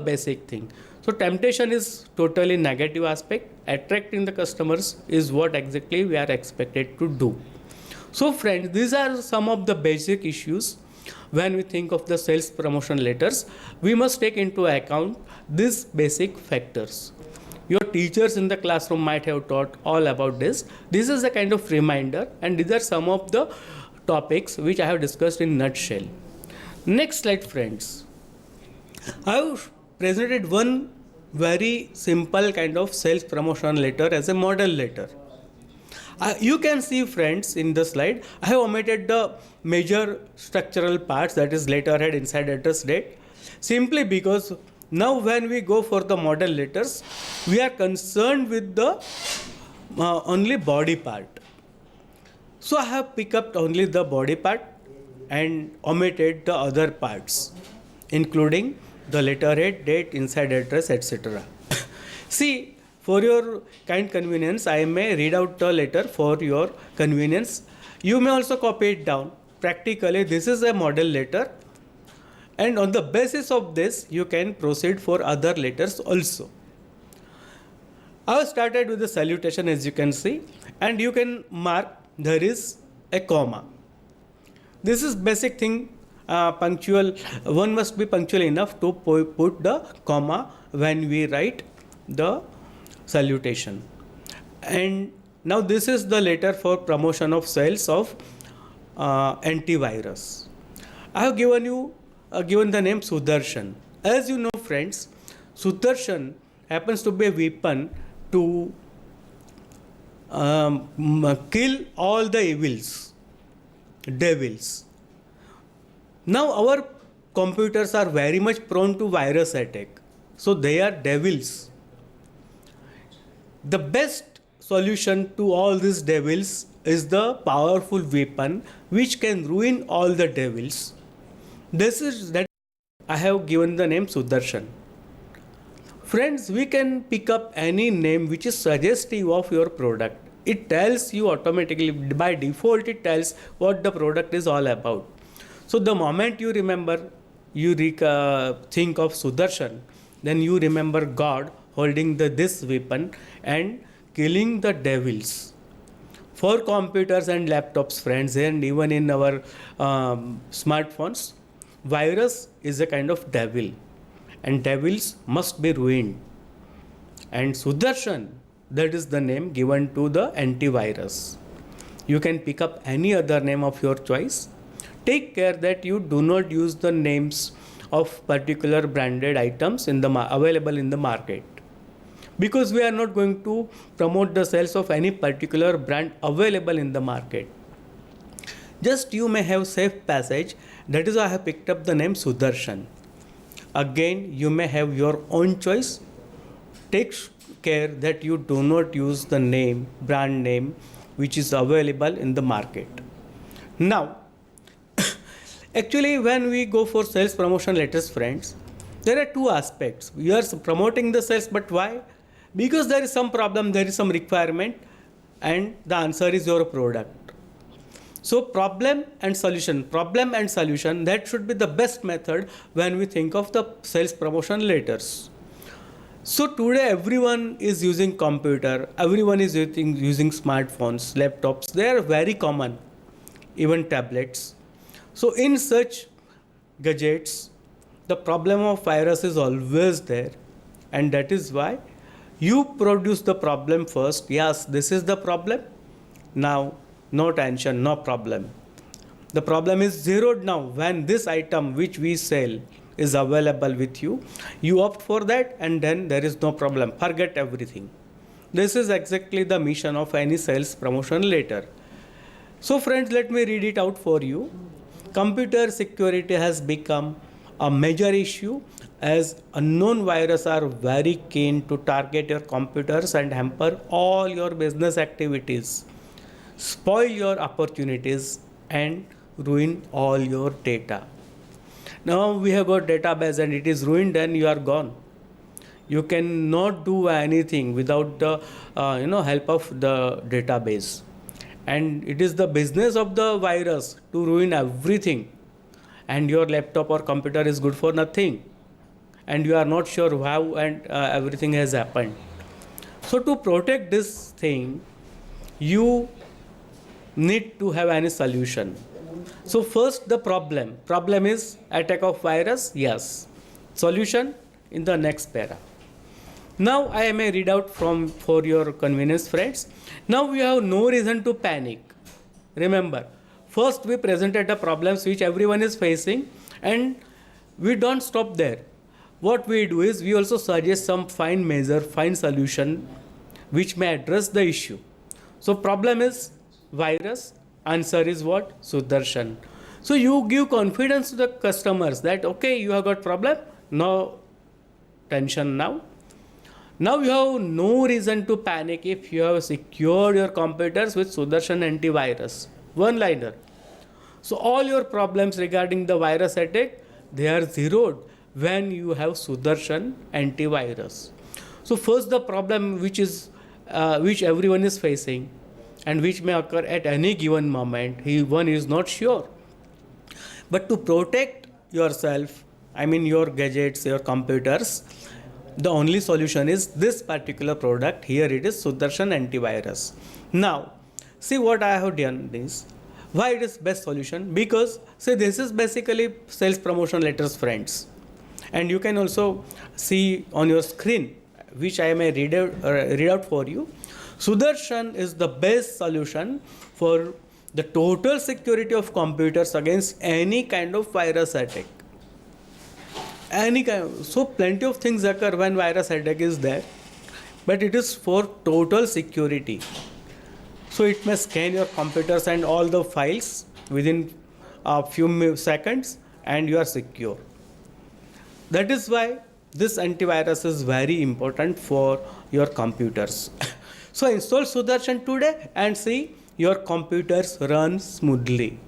basic thing. So temptation is totally negative aspect. Attracting the customers is what exactly we are expected to do. So friends, these are some of the basic issues when we think of the sales promotion letters. We must take into account these basic factors. Your teachers in the classroom might have taught all about this. This is a kind of reminder, and these are some of the topics which I have discussed in nutshell. Next slide, friends. I have presented one very simple kind of sales promotion letter as a model letter. You can see, friends, in the slide, I have omitted the major structural parts, that is letterhead, inside address, date, simply because now when we go for the model letters, we are concerned with the only body part. So I have picked up only the body part and omitted the other parts, including the letterhead, date, inside address, etc. See, for your kind convenience, I may read out the letter for your convenience. You may also copy it down. Practically, this is a model letter, and on the basis of this, you can proceed for other letters also. I have started with the salutation, as you can see, and you can mark there is a comma. This is basic thing. Punctual. One must be punctual enough to put the comma when we write the salutation. And now this is the letter for promotion of sales of antivirus. I have given you given the name Sudarshan. As you know, friends, Sudarshan happens to be a weapon to kill all the evils, devils. Now our computers are very much prone to virus attack. So they are devils. The best solution to all these devils is the powerful weapon which can ruin all the devils. This is that I have given the name Sudarshan. Friends, we can pick up any name which is suggestive of your product. It tells you automatically, by default, it tells what the product is all about. So the moment you remember, you think of Sudarshan, then you remember God holding this weapon and killing the devils. For computers and laptops, friends, and even in our smartphones, virus is a kind of devil, and devils must be ruined. And Sudarshan, that is the name given to the antivirus. You can pick up any other name of your choice. Take care that you do not use the names of particular branded items available in the market, because we are not going to promote the sales of any particular brand available in the market. Just you may have safe passage. That is why I have picked up the name Sudarshan. Again, you may have your own choice. Take care that you do not use the brand name which is available in the market. Now, actually, when we go for sales promotion letters, friends, there are two aspects. We are promoting the sales, but why? Because there is some problem, there is some requirement, and the answer is your product. So problem and solution, that should be the best method when we think of the sales promotion letters. So today everyone is using computer, everyone is using smartphones, laptops. They are very common, even tablets. So in such gadgets, the problem of virus is always there, and that is why you produce the problem first. Yes, this is the problem. Now, no tension, no problem. The problem is zeroed now when this item which we sell is available with you. You opt for that, and then there is no problem. Forget everything. This is exactly the mission of any sales promotion letter. So friends, let me read it out for you. Computer security has become a major issue as unknown viruses are very keen to target your computers and hamper all your business activities, spoil your opportunities, and ruin all your data. Now we have got database and it is ruined, and you are gone. You cannot do anything without the help of the database. And it is the business of the virus to ruin everything, and your laptop or computer is good for nothing. and you are not sure how and everything has happened. So to protect this thing, you need to have any solution. So first the problem is attack of virus, yes. Solution in the next para. Now I may read out from for your convenience, friends. Now we have no reason to panic. Remember, first we presented the problems which everyone is facing, and we don't stop there. What we do is we also suggest some fine measure, fine solution which may address the issue. So problem is virus, answer is what? Sudarshan. So you give confidence to the customers that okay, you have got problem, no tension now. Now you have no reason to panic if you have secured your computers with Sudarshan antivirus. One liner. So all your problems regarding the virus attack, they are zeroed when you have Sudarshan antivirus. So first the problem which everyone is facing and which may occur at any given moment, one is not sure. But to protect yourself, I mean your gadgets, your computers, the only solution is this particular product. Here it is Sudarshan antivirus. Now, see what I have done is, why it is best solution? Because see, this is basically sales promotion letters, friends. And you can also see on your screen, which I may read out for you. Sudarshan is the best solution for the total security of computers against any kind of virus attack. So plenty of things occur when virus attack is there, but it is for total security. So it may scan your computers and all the files within a few seconds, and you are secure. That is why this antivirus is very important for your computers. So install Sudarshan today and see your computers run smoothly.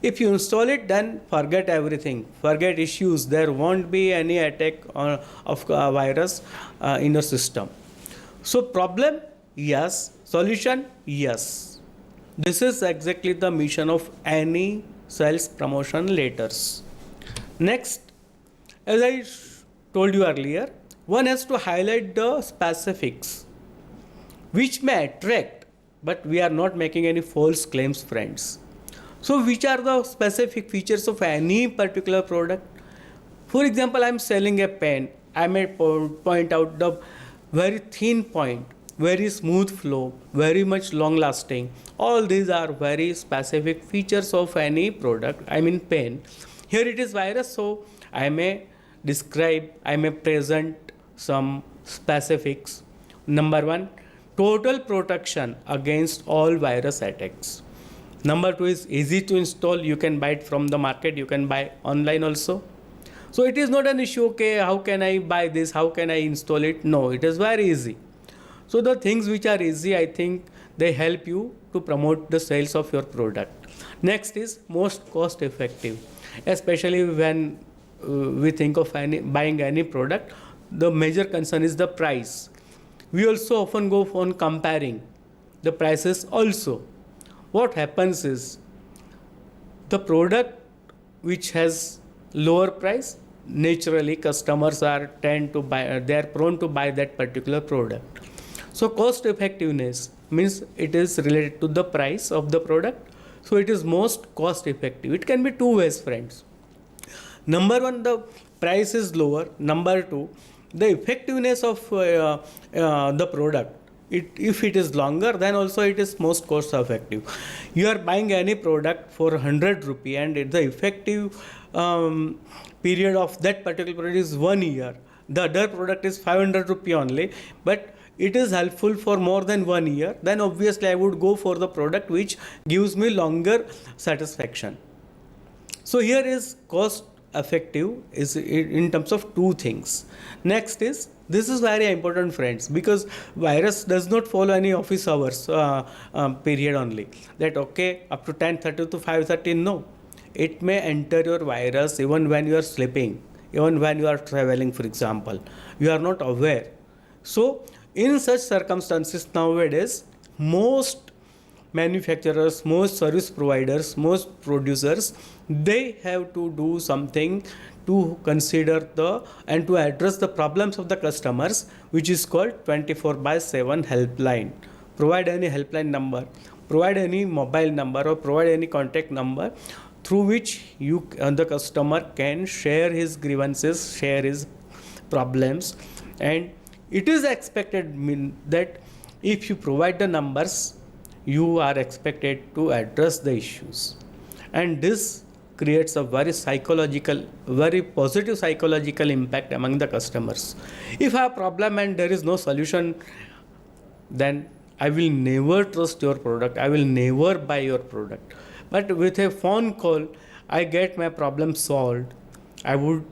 If you install it, then forget everything, forget issues. There won't be any attack of virus in your system. So problem, yes. Solution, yes. This is exactly the mission of any sales promotion letters. Next, as I told you earlier, one has to highlight the specifics which may attract, but we are not making any false claims, friends. So which are the specific features of any particular product? For example, I am selling a pen. I may point out the very thin point, very smooth flow, very much long lasting. All these are very specific features of any product, I mean pen. Here it is virus, so I may describe, I may present some specifics. Number one, total protection against all virus attacks. Number two is easy to install. You can buy it from the market. You can buy online also. So it is not an issue, okay, how can I buy this? How can I install it? No, it is very easy. So the things which are easy, I think they help you to promote the sales of your product. Next is most cost effective. Especially when we think of buying any product, the major concern is the price. We also often go on comparing the prices also. What happens is the product which has lower price, naturally customers tend to buy, they are prone to buy that particular product. So cost effectiveness means it is related to the price of the product. So it is most cost effective. It can be two ways, friends. Number one, the price is lower. Number two, the effectiveness of the product. If it is longer, then also it is most cost effective. You are buying any product for 100 rupee and the effective period of that particular product is 1 year. The other product is 500 rupee only, but it is helpful for more than 1 year. Then obviously I would go for the product which gives me longer satisfaction. So here is cost effective is in terms of two things. Next is, this is very important, friends, because virus does not follow any office hours period only. That okay, up to 10:30 to 5:30, no. It may enter your virus even when you are sleeping, even when you are traveling, for example. You are not aware. So in such circumstances nowadays, most manufacturers, most service providers, most producers, they have to do something to consider the and to address the problems of the customers, which is called 24 by 7 helpline. Provide any helpline number, provide any mobile number, or provide any contact number through which you the customer can share his grievances, share his problems. And it is expected that if you provide the numbers, you are expected to address the issues, and this creates a very positive psychological impact among the customers. If I have a problem and there is no solution, then I will never trust your product, I will never buy your product. But with a phone call, I get my problem solved. I would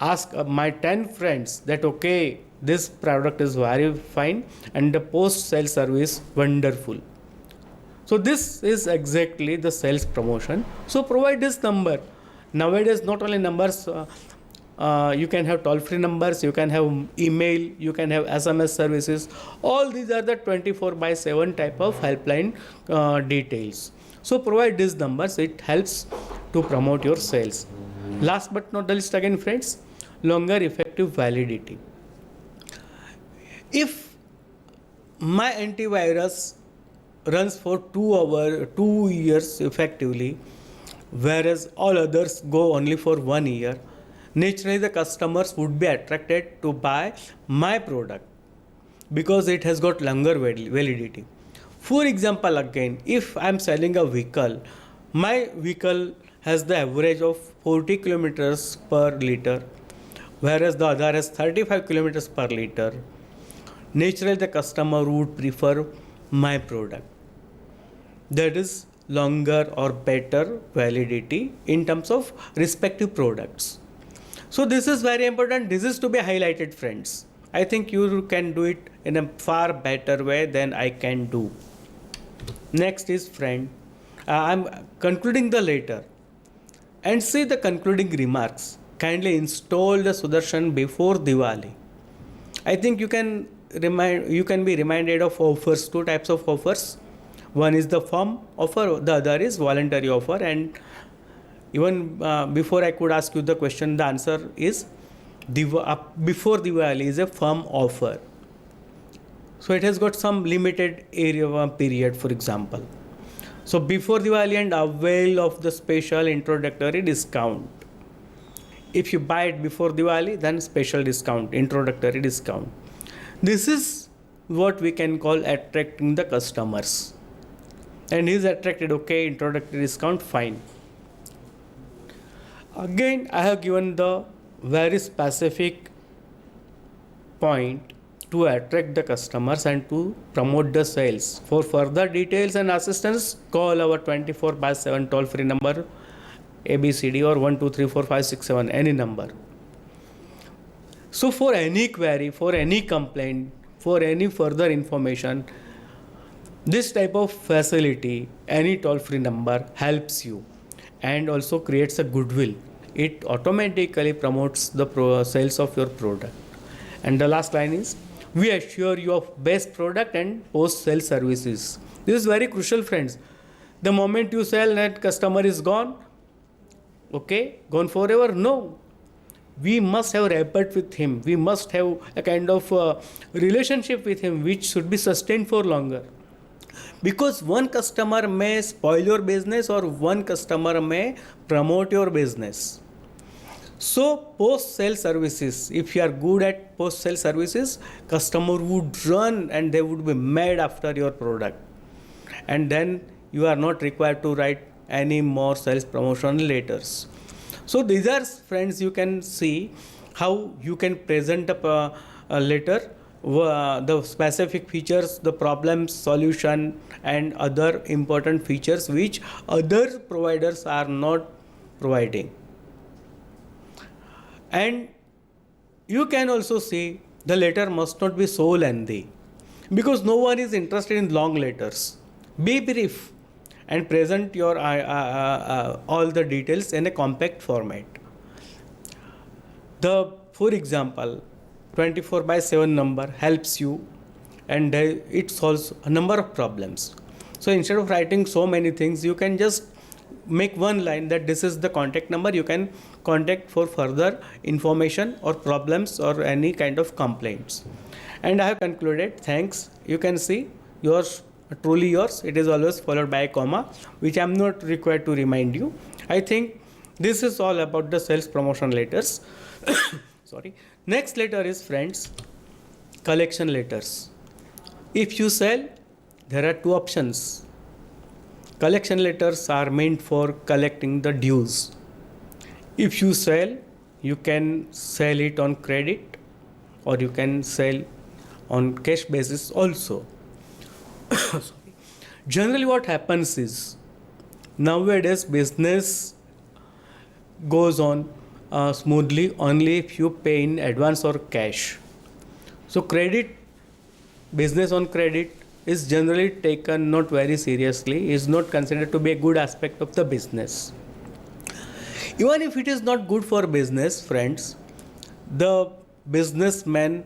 ask my 10 friends that okay, this product is very fine and the post sale service wonderful. So this is exactly the sales promotion. So provide this number. Nowadays, not only numbers, you can have toll-free numbers, you can have email, you can have SMS services. All these are the 24 by 7 type of helpline details. So provide these numbers. It helps to promote your sales. Last but not the least, again friends, longer effective validity. If my antivirus runs for 2 years effectively, whereas all others go only for 1 year, naturally the customers would be attracted to buy my product because it has got longer validity. For example, again, if I am selling a vehicle, my vehicle has the average of 40 kilometers per liter, whereas the other has 35 kilometers per liter. Naturally, the customer would prefer my product. That is longer or better validity in terms of respective products. So this is very important. This is to be highlighted, friends. I think you can do it in a far better way than I can do. Next is friend. I'm concluding the letter and see the concluding remarks. Kindly install the Sudarshan before Diwali. I think you can be reminded of offers, two types of offers. One is the firm offer, the other is voluntary offer. And even before I could ask you the question, the answer is before Diwali is a firm offer. So it has got some limited area period, for example. So before Diwali and avail of the special introductory discount. If you buy it before Diwali, then special discount, introductory discount. This is what we can call attracting the customers. And he is attracted, okay, introductory discount, fine. Again, I have given the very specific point to attract the customers and to promote the sales. For further details and assistance, call our 24 by 7 toll free number ABCD or 123456 any number. So for any query, for any complaint, for any further information, this type of facility, any toll-free number helps you and also creates a goodwill. It automatically promotes the sales of your product. And the last line is, we assure you of best product and post-sale services. This is very crucial, friends. The moment you sell, that customer is gone. Okay, gone forever? No. We must have rapport with him. We must have a kind of relationship with him which should be sustained for longer. Because one customer may spoil your business or one customer may promote your business. So post-sale services, if you are good at post-sale services, customer would run and they would be mad after your product. And then you are not required to write any more sales promotion letters. So these are, friends, you can see how you can present a letter, the specific features, the problem solution and other important features which other providers are not providing. And you can also see the letter must not be so lengthy because no one is interested in long letters. Be brief and present your all the details in a compact format. For example, 24 by 7 number helps you and it solves a number of problems. So instead of writing so many things, you can just make one line that this is the contact number. You can contact for further information or problems or any kind of complaints. And I have concluded. Thanks. You can see yours, truly yours. It is always followed by a comma, which I am not required to remind you. I think this is all about the sales promotion letters. Sorry. Next letter is, friends, collection letters. If you sell, there are two options. Collection letters are meant for collecting the dues. If you sell, you can sell it on credit or you can sell on cash basis also. Generally what happens is, nowadays business goes on smoothly only if you pay in advance or cash. So business on credit is generally taken not very seriously, is not considered to be a good aspect of the business. Even if it is not good for business, friends, the businessmen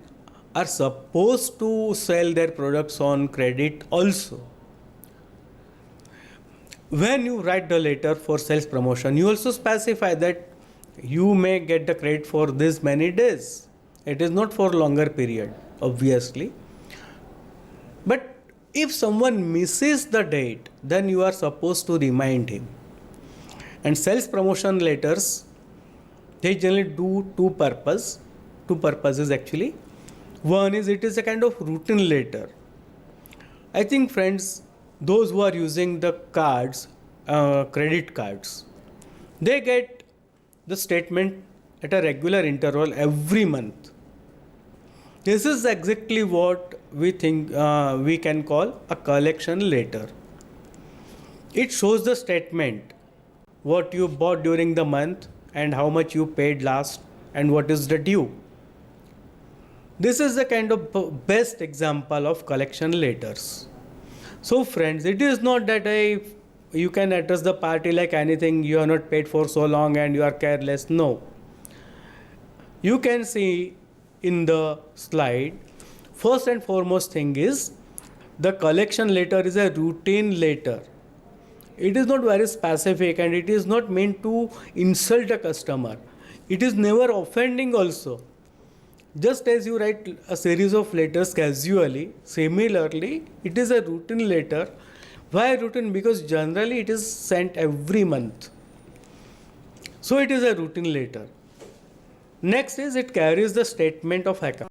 are supposed to sell their products on credit also. When you write the letter for sales promotion, you also specify that you may get the credit for this many days. It is not for longer period, obviously. But if someone misses the date, then you are supposed to remind him. And sales promotion letters, they generally do two purposes actually. One is, it is a kind of routine letter. I think, friends, those who are using the cards, credit cards, they get the statement at a regular interval every month. This is exactly what we think we can call a collection letter. It shows the statement, what you bought during the month and how much you paid last and what is the due. This is the kind of best example of collection letters. So friends, it is not that you can address the party like anything, you are not paid for so long and you are careless. No. You can see in the slide, first and foremost thing is, the collection letter is a routine letter. It is not very specific and it is not meant to insult a customer. It is never offending also. Just as you write a series of letters casually, similarly, it is a routine letter. Why routine? Because generally it is sent every month. So it is a routine letter. Next is, it carries the statement of account.